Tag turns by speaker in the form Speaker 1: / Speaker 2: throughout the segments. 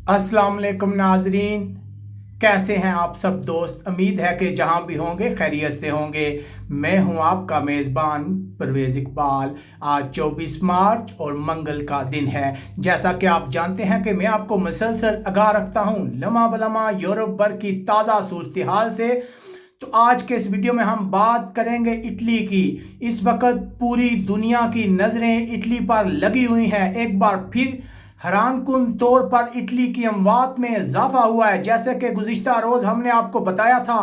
Speaker 1: अस्सलाम वालेकुम नाजरीन, कैसे हैं आप सब दोस्त। उम्मीद है कि जहां भी होंगे खैरियत से होंगे। मैं हूं आपका मेज़बान परवेज़ इकबाल। आज 24 मार्च और मंगल का दिन है। जैसा कि आप जानते हैं कि मैं आपको मुसलसल आगाह रखता हूं लम्हा बलम्हा यूरोप भर की ताज़ा सूरत हाल से। तो आज के इस वीडियो में हम बात करेंगे इटली की। इस वक्त पूरी दुनिया की नज़रें इटली पर लगी हुई हैं। एक बार फिर हैरानकुन तौर पर इटली की अमवात में इजाफा हुआ है। जैसे कि गुज़िश्ता रोज़ हमने आपको बताया था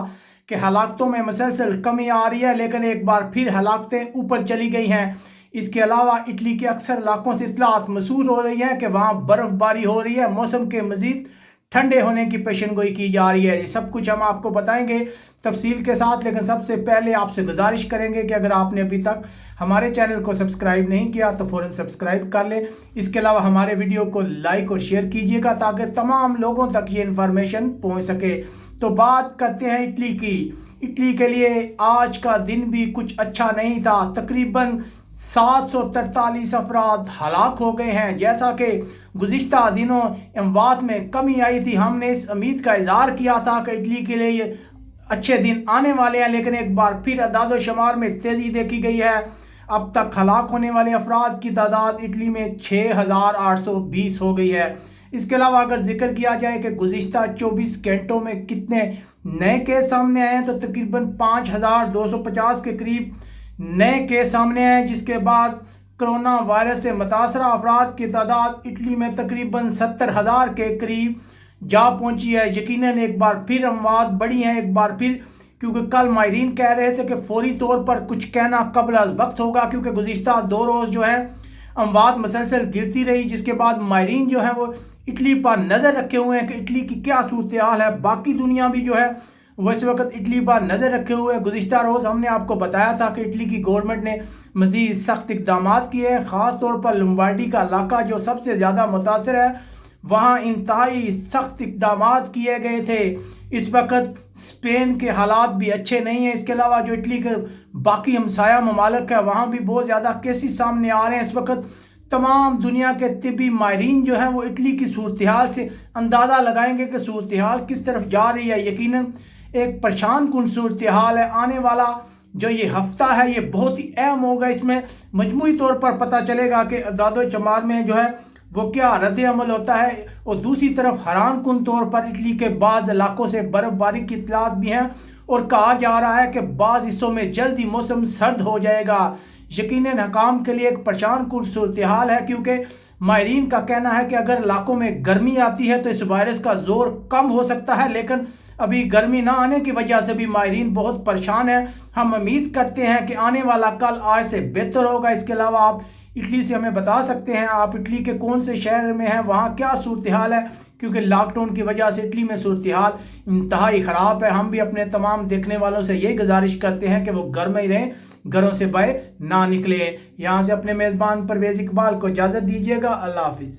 Speaker 1: कि हलाकतों में मुसलसल कमी आ रही है, लेकिन एक बार फिर हलाकतें ऊपर चली गई हैं। इसके अलावा इटली के अक्सर इलाकों से इतलात मसूल हो रही है कि वहाँ बर्फबारी हो रही है, मौसम के मजीद ठंडे होने की पेशनगोई की जा रही है। ये सब कुछ हम आपको बताएंगे तफसील के साथ, लेकिन सबसे पहले आपसे गुजारिश करेंगे कि अगर आपने अभी तक हमारे चैनल को सब्सक्राइब नहीं किया तो फ़ौरन सब्सक्राइब कर लें। इसके अलावा हमारे वीडियो को लाइक और शेयर कीजिएगा ताकि तमाम लोगों तक ये इन्फॉर्मेशन पहुंच सके। तो बात करते हैं इटली की। इटली के लिए आज का दिन भी कुछ अच्छा नहीं था। तकरीबन 743 अफराद हलाक हो गए हैं। जैसा कि गुज़िश्ता दिनों अमवात में कमी आई थी, हमने इस उम्मीद का इजहार किया था कि इटली के लिए ये अच्छे दिन आने वाले हैं, लेकिन एक बार फिर अदाद शुमार में तेज़ी देखी गई है। अब तक हलाक होने वाले अफराद की तादाद इटली में 6820 हो गई है। इसके अलावा अगर जिक्र किया जाए कि गुज़िश्ता 24 घंटों में कितने नए केस सामने आए हैं, तो तकरीबन 5250 के करीब नए केस सामने आए, जिसके बाद कोरोना वायरस से मुतासरा अफराद की तादाद इटली में तकरीबन 70,000 के करीब जा पहुंची है। यकीनन एक बार फिर अमवात बढ़ी हैं, एक बार फिर, क्योंकि कल माहिरीन कह रहे थे कि फौरी तौर पर कुछ कहना कबल अल वक्त होगा, क्योंकि गुज़िश्ता 2 रोज़ जो है अमवात मुसलसल गिरती रही। जिसके बाद माहिरीन जो है वो इटली पर नज़र रखे हुए हैं कि इटली की क्या सूरत हाल है। बाकी दुनिया भी जो है वो इस वक्त इटली पर नज़र रखे हुए हैं। गुज़िश्ता रोज़ हमने आपको बताया था कि इटली की गवर्नमेंट ने मज़ीद सख्त इक़दाम किए हैं। ख़ास तौर पर लुम्बार्डी का इलाका जो सबसे ज़्यादा मुतासर है, वहाँ इंतहाई सख्त इक़दाम किए गए थे। इस वक्त स्पेन के हालात भी अच्छे नहीं हैं। इसके अलावा जो इटली के बाकी हमसाया ममालिक है, वहाँ भी बहुत ज़्यादा केसेस सामने आ रहे हैं। इस वक्त तमाम दुनिया के तिब्बी माहिरीन जो हैं वो इटली की सूरत हाल से अंदाज़ा लगाएंगे कि सूरत हाल किस तरफ जा रही है। यकीनन एक परेशान कुन सूरत हाल है। आने वाला जो ये हफ्ता है ये बहुत ही अहम होगा। इसमें मजमूई तौर पर पता चलेगा कि अदाद शुमार में जो है वो क्या रद्द अमल होता है। और दूसरी तरफ हैरान कुन तौर पर इटली के बाज़ इलाकों से बर्फबारी की इतलात भी हैं, और कहा जा रहा है कि बाज़ हिस्सों में जल्द ही मौसम सर्द हो जाएगा। यकीनन हकाम के लिए एक परेशान कुन सूरत हाल है, क्योंकि माहिरीन का कहना है कि अगर इलाकों में गर्मी आती है तो इस वायरस का जोर कम हो सकता है, लेकिन अभी गर्मी ना आने की वजह से भी माहिरीन बहुत परेशान है। हम उम्मीद करते हैं कि आने वाला कल आज से बेहतर होगा। इसके अलावा आप इटली से हमें बता सकते हैं आप इटली के कौन से शहर में हैं, वहाँ क्या सूरत हाल है, क्योंकि लॉकडाउन की वजह से इटली में सूरत हाल इंतहाई ख़राब है। हम भी अपने तमाम देखने वालों से यही गुजारिश करते हैं कि वो घर में ही रहें, घरों से बाहर ना निकले। यहाँ से अपने मेज़बान परवेज़ इकबाल को इजाज़त दीजिएगा। अल्लाह हाफिज़।